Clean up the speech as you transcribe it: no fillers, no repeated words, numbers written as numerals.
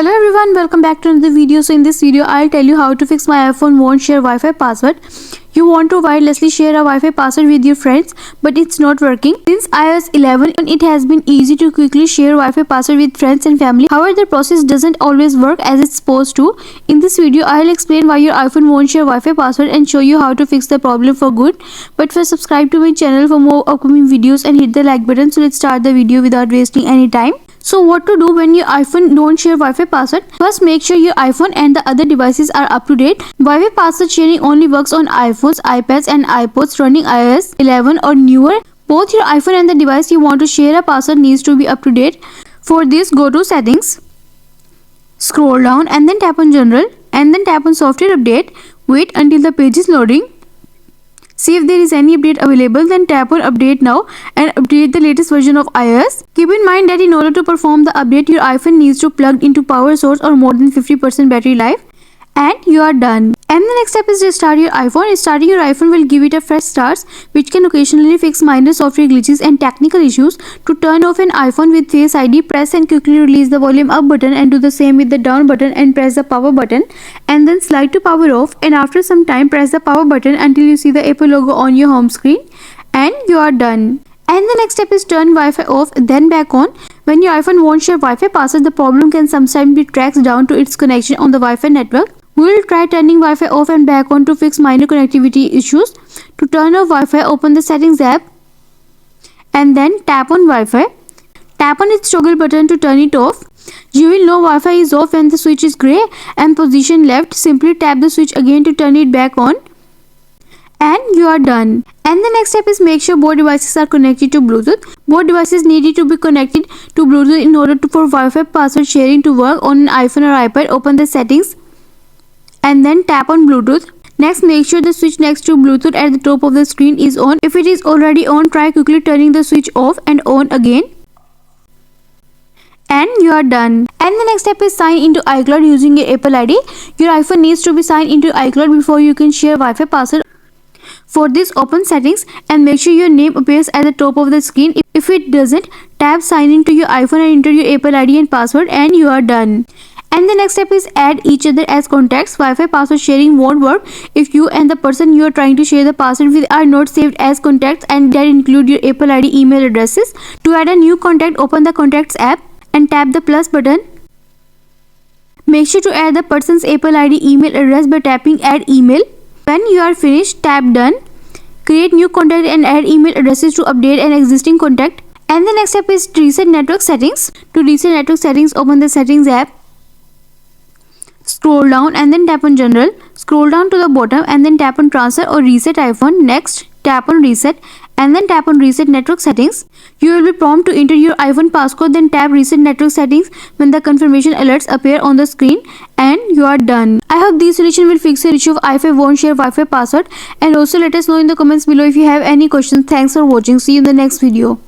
Hello everyone, welcome back to another video. So in this video I'll tell you how to fix my iPhone won't share Wi-Fi password. You want to wirelessly share a Wi-Fi password with your friends but it's not working. Since iOS 11 it has been easy to quickly share Wi-Fi password with friends and family. However, the process doesn't always work as it's supposed to. In this video I'll explain why your iPhone won't share Wi-Fi password and show you how to fix the problem for good. But first, subscribe to my channel for more upcoming videos and hit the like button. So let's start the video without wasting any time. So what to do when your iPhone don't share Wi-Fi password? First, make sure your iPhone and the other devices are up to date. Wi-Fi password sharing only works on iPhones, iPads and iPods running iOS 11 or newer. Both your iPhone and the device you want to share a password needs to be up to date. For this, go to Settings, scroll down and then tap on General and then tap on Software Update. Wait until the page is loading. See if there is any update available, then tap on Update Now and update the latest version of iOS. Keep in mind that in order to perform the update, your iPhone needs to plug into power source or more than 50% battery life. And you are done. And the next step is to restart your iPhone. Starting your iPhone will give it a fresh start, which can occasionally fix minor software glitches and technical issues. To turn off an iPhone with Face ID, press and quickly release the volume up button and do the same with the down button and press the power button and then slide to power off, and after some time press the power button until you see the Apple logo on your home screen and you are done. And the next step is turn Wi-Fi off, then back on. When your iPhone won't share Wi-Fi password, the problem can sometimes be tracked down to its connection on the Wi-Fi network. We will try turning Wi-Fi off and back on to fix minor connectivity issues. To turn off Wi-Fi, open the Settings app and then tap on Wi-Fi. Tap on its toggle button to turn it off. You will know Wi-Fi is off when the switch is grey and position left. Simply tap the switch again to turn it back on and you are done. And the next step is make sure both devices are connected to Bluetooth. Both devices needed to be connected to Bluetooth in order for Wi-Fi password sharing to work on an iPhone or iPad. Open the settings and then tap on Bluetooth. Next, make sure the switch next to Bluetooth at the top of the screen is on. If it is already on, try quickly turning the switch off and on again. And you are done. And the next step is sign into iCloud using your Apple ID. Your iPhone needs to be signed into iCloud before you can share Wi-Fi password. For this, open Settings and make sure your name appears at the top of the screen. If it doesn't, tap sign into your iPhone and enter your Apple ID and password and you are done. And the next step is add each other as contacts. Wi-Fi password sharing won't work if you and the person you are trying to share the password with are not saved as contacts and that include your Apple ID email addresses. To add a new contact, open the Contacts app and tap the plus button. Make sure to add the person's Apple ID email address by tapping Add Email. When you are finished, tap Done. Create new contact and add email addresses to update an existing contact. And the next step is to reset network settings. To reset network settings, open the Settings app. Scroll down and then tap on General. Scroll down to the bottom and then tap on Transfer or Reset iPhone. Next, tap on Reset and then tap on Reset Network Settings. You will be prompted to enter your iPhone passcode, then tap Reset Network Settings when the confirmation alerts appear on the screen and you are done. I hope this solution will fix your issue of iPhone won't share Wi-Fi password, and also let us know in the comments below if you have any questions. Thanks for watching. See you in the next video.